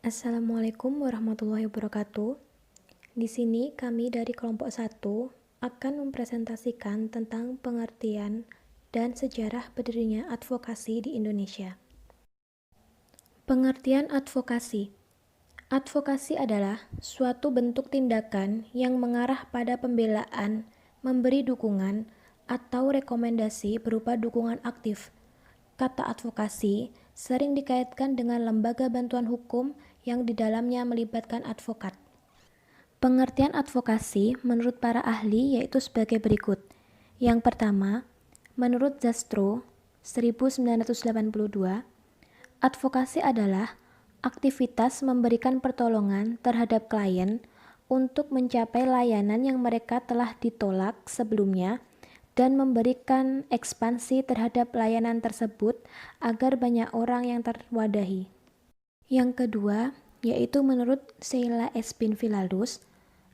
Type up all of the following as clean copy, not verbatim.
Assalamualaikum warahmatullahi wabarakatuh. Di sini kami dari kelompok 1 akan mempresentasikan tentang pengertian dan sejarah berdirinya advokasi di Indonesia. Pengertian advokasi. Advokasi adalah suatu bentuk tindakan yang mengarah pada pembelaan, memberi dukungan, atau rekomendasi berupa dukungan aktif. Kata advokasi sering dikaitkan dengan lembaga bantuan hukum yang di dalamnya melibatkan advokat. Pengertian advokasi menurut para ahli yaitu sebagai berikut. Yang pertama, menurut Zastrow 1982, advokasi adalah aktivitas memberikan pertolongan terhadap klien untuk mencapai layanan yang mereka telah ditolak sebelumnya dan memberikan ekspansi terhadap layanan tersebut agar banyak orang yang terwadahi. Yang kedua, yaitu menurut Sheila S. Pinfiladus,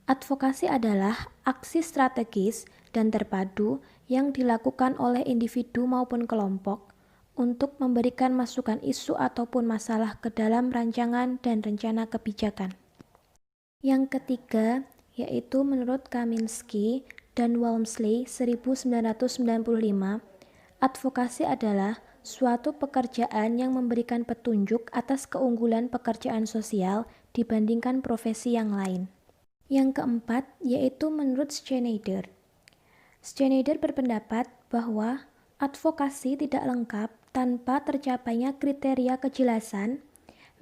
advokasi adalah aksi strategis dan terpadu yang dilakukan oleh individu maupun kelompok untuk memberikan masukan isu ataupun masalah ke dalam rancangan dan rencana kebijakan. Yang ketiga, yaitu menurut Kaminsky dan Walmsley 1995, advokasi adalah suatu pekerjaan yang memberikan petunjuk atas keunggulan pekerjaan sosial dibandingkan profesi yang lain. Yang keempat, yaitu menurut Schneider. Schneider berpendapat bahwa advokasi tidak lengkap tanpa tercapainya kriteria kejelasan,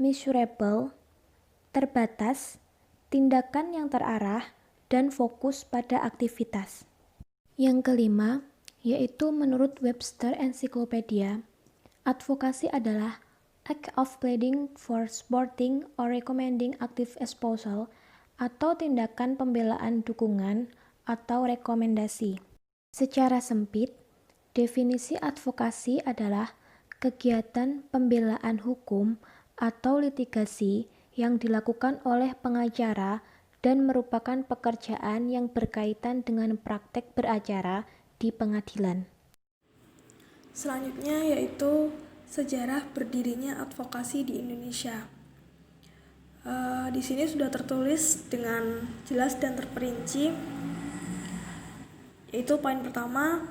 measurable, terbatas, tindakan yang terarah, dan fokus pada aktivitas. Yang kelima, yaitu menurut Webster Encyclopedia, advokasi adalah act of pleading for supporting or recommending active espousal atau tindakan pembelaan dukungan atau rekomendasi. Secara sempit, definisi advokasi adalah kegiatan pembelaan hukum atau litigasi yang dilakukan oleh pengacara dan merupakan pekerjaan yang berkaitan dengan praktek beracara di pengadilan. Selanjutnya yaitu sejarah berdirinya advokasi di Indonesia. Di sini sudah tertulis dengan jelas dan terperinci, yaitu poin pertama,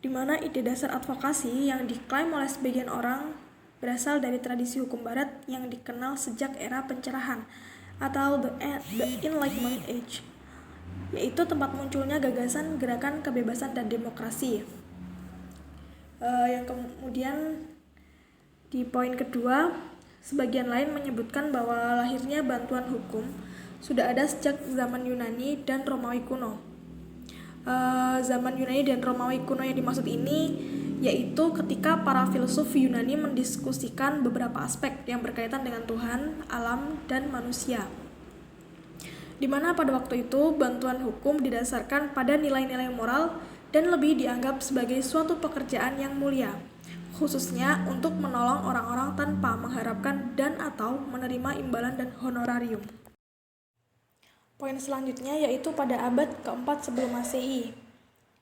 di mana ide dasar advokasi yang diklaim oleh sebagian orang berasal dari tradisi hukum barat yang dikenal sejak era pencerahan atau the Enlightenment Age, yaitu tempat munculnya gagasan gerakan kebebasan dan demokrasi. Yang kemudian di poin kedua, sebagian lain menyebutkan bahwa lahirnya bantuan hukum sudah ada sejak zaman Yunani dan Romawi kuno. Zaman Yunani dan Romawi kuno yang dimaksud ini yaitu ketika para filsuf Yunani mendiskusikan beberapa aspek yang berkaitan dengan Tuhan, alam, dan manusia. Di mana pada waktu itu bantuan hukum didasarkan pada nilai-nilai moral dan lebih dianggap sebagai suatu pekerjaan yang mulia, khususnya untuk menolong orang-orang tanpa mengharapkan dan atau menerima imbalan dan honorarium. Poin selanjutnya yaitu pada abad keempat sebelum Masehi,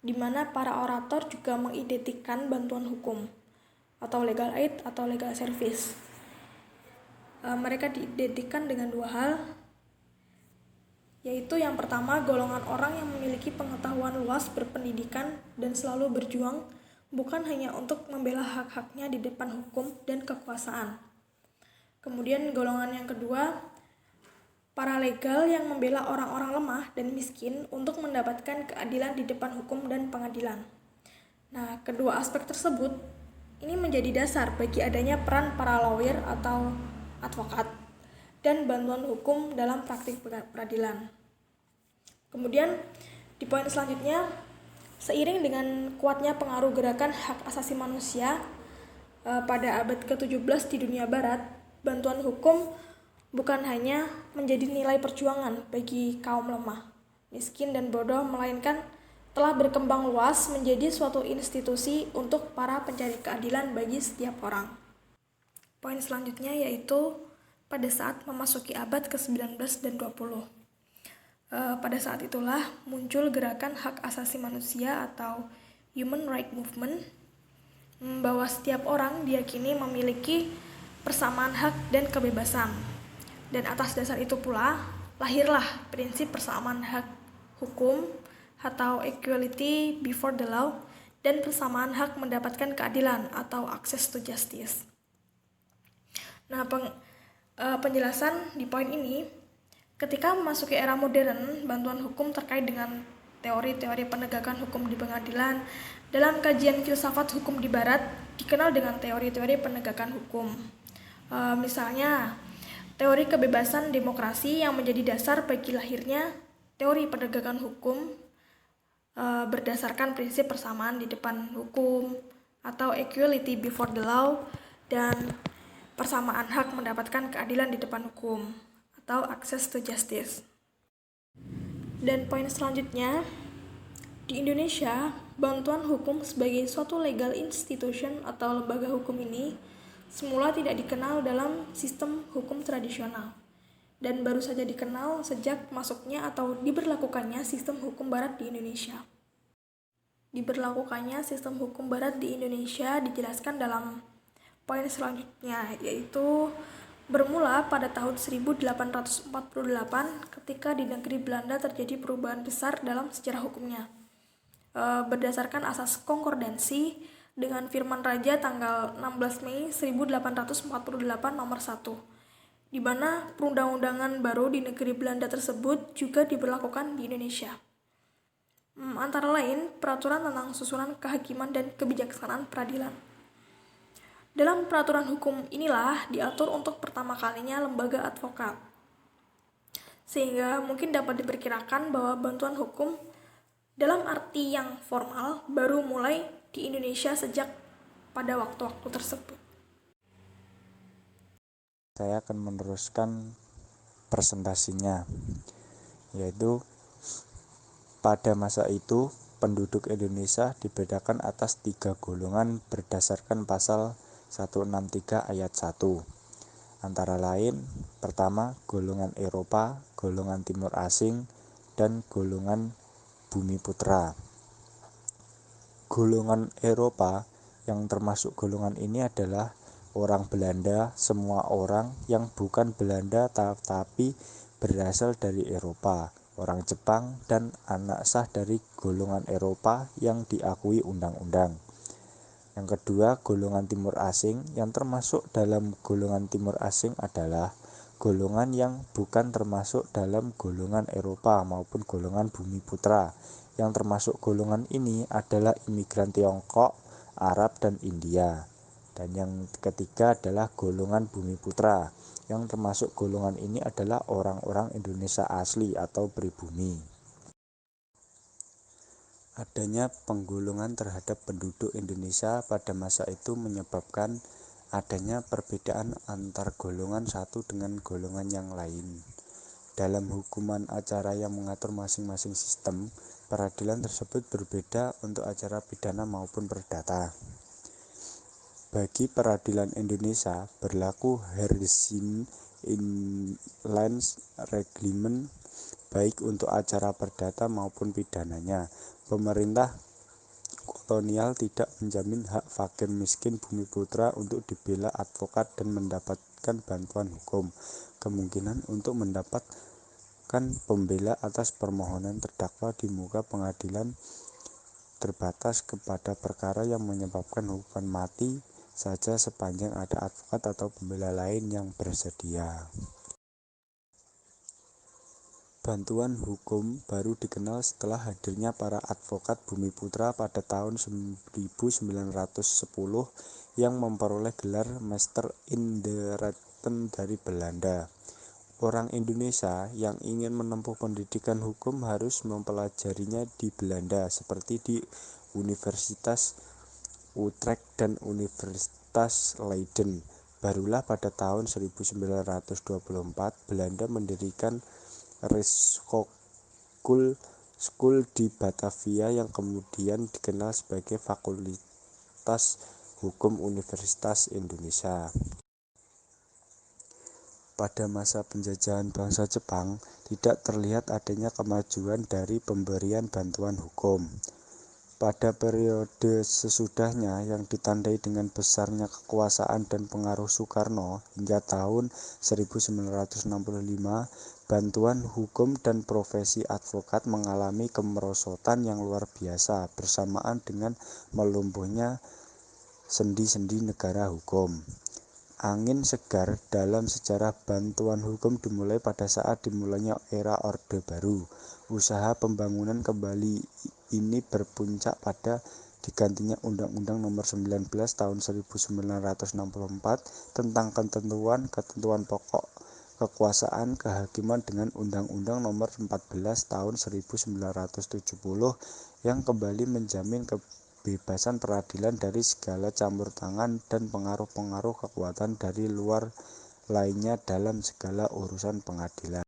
di mana para orator juga mengidentikan bantuan hukum atau legal aid atau legal service. Mereka diidentikan dengan dua hal, yaitu yang pertama, golongan orang yang memiliki pengetahuan luas, berpendidikan, dan selalu berjuang bukan hanya untuk membela hak-haknya di depan hukum dan kekuasaan. Kemudian golongan yang kedua, para legal yang membela orang-orang lemah dan miskin untuk mendapatkan keadilan di depan hukum dan pengadilan. Nah, kedua aspek tersebut ini menjadi dasar bagi adanya peran para lawyer atau advokat dan bantuan hukum dalam praktik peradilan. Kemudian di poin selanjutnya, seiring dengan kuatnya pengaruh gerakan hak asasi manusia pada abad ke-17 di dunia barat, bantuan hukum bukan hanya menjadi nilai perjuangan bagi kaum lemah, miskin, dan bodoh, melainkan telah berkembang luas menjadi suatu institusi untuk para pencari keadilan bagi setiap orang. Poin selanjutnya yaitu pada saat memasuki abad ke-19 dan 20. Pada saat itulah muncul gerakan hak asasi manusia atau Human Rights Movement, bahwa setiap orang diyakini memiliki persamaan hak dan kebebasan. Dan atas dasar itu pula, lahirlah prinsip persamaan hak hukum atau equality before the law dan persamaan hak mendapatkan keadilan atau access to justice. Nah, penjelasan di poin ini, ketika memasuki era modern, bantuan hukum terkait dengan teori-teori penegakan hukum di pengadilan dalam kajian filsafat hukum di Barat dikenal dengan teori-teori penegakan hukum. Misalnya, teori kebebasan demokrasi yang menjadi dasar bagi lahirnya teori penegakan hukum berdasarkan prinsip persamaan di depan hukum atau equality before the law dan persamaan hak mendapatkan keadilan di depan hukum atau access to justice. Dan poin selanjutnya, di Indonesia, bantuan hukum sebagai suatu legal institution atau lembaga hukum ini semula tidak dikenal dalam sistem hukum tradisional dan baru saja dikenal sejak masuknya atau diberlakukannya sistem hukum barat di Indonesia. Diberlakukannya sistem hukum barat di Indonesia dijelaskan dalam poin selanjutnya, yaitu bermula pada tahun 1848 ketika di negeri Belanda terjadi perubahan besar dalam sejarah hukumnya. Berdasarkan asas konkordansi dengan Firman Raja tanggal 16 Mei 1848 nomor 1, di mana perundang-undangan baru di negeri Belanda tersebut juga diberlakukan di Indonesia. Antara lain, peraturan tentang susunan kehakiman dan kebijaksanaan peradilan. Dalam peraturan hukum inilah diatur untuk pertama kalinya lembaga advokat. Sehingga mungkin dapat diperkirakan bahwa bantuan hukum dalam arti yang formal baru mulai di Indonesia sejak pada waktu-waktu tersebut. Saya akan meneruskan presentasinya, yaitu pada masa itu penduduk Indonesia dibedakan atas 3 golongan berdasarkan pasal 163 ayat 1. Antara lain, pertama, golongan Eropa, golongan Timur Asing, dan golongan Bumi Putra. Golongan Eropa yang termasuk golongan ini adalah orang Belanda, semua orang yang bukan Belanda tapi berasal dari Eropa, orang Jepang, dan anak sah dari golongan Eropa yang diakui undang-undang. Yang kedua, golongan Timur Asing. Yang termasuk dalam golongan Timur Asing adalah golongan yang bukan termasuk dalam golongan Eropa maupun golongan Bumi Putra. Yang termasuk golongan ini adalah imigran Tiongkok, Arab, dan India. Dan yang ketiga adalah golongan Bumi Putra. Yang termasuk golongan ini adalah orang-orang Indonesia asli atau pribumi. Adanya penggolongan terhadap penduduk Indonesia pada masa itu menyebabkan adanya perbedaan antar golongan satu dengan golongan yang lain. Dalam hukuman acara yang mengatur masing-masing sistem, peradilan tersebut berbeda untuk acara pidana maupun perdata. Bagi peradilan Indonesia, berlaku Herrsching Inland Reglement baik untuk acara perdata maupun pidananya. Pemerintah kolonial tidak menjamin hak fakir miskin Bumi Putra untuk dibela advokat dan mendapatkan bantuan hukum. Kemungkinan untuk mendapatkan pembela atas permohonan terdakwa di muka pengadilan terbatas kepada perkara yang menyebabkan hukuman mati saja sepanjang ada advokat atau pembela lain yang bersedia. Bantuan hukum baru dikenal setelah hadirnya para advokat Bumi Putra pada tahun 1910 yang memperoleh gelar Master in the Rechten dari Belanda. Orang Indonesia yang ingin menempuh pendidikan hukum harus mempelajarinya di Belanda, seperti di Universitas Utrecht dan Universitas Leiden. Barulah pada tahun 1924 Belanda mendirikan Rijkschools School di Batavia yang kemudian dikenal sebagai Fakultas Hukum Universitas Indonesia. Pada masa penjajahan bangsa Jepang, tidak terlihat adanya kemajuan dari pemberian bantuan hukum. Pada periode sesudahnya yang ditandai dengan besarnya kekuasaan dan pengaruh Soekarno hingga tahun 1965, bantuan hukum dan profesi advokat mengalami kemerosotan yang luar biasa bersamaan dengan melumpuhnya sendi-sendi negara hukum. Angin segar dalam sejarah bantuan hukum dimulai pada saat dimulainya era Orde Baru. Usaha pembangunan kembali ini berpuncak pada digantinya Undang-Undang Nomor 19 Tahun 1964 tentang ketentuan pokok kekuasaan kehakiman dengan Undang-Undang Nomor 14 Tahun 1970 yang kembali menjamin kebebasan peradilan dari segala campur tangan dan pengaruh-pengaruh kekuatan dari luar lainnya dalam segala urusan pengadilan.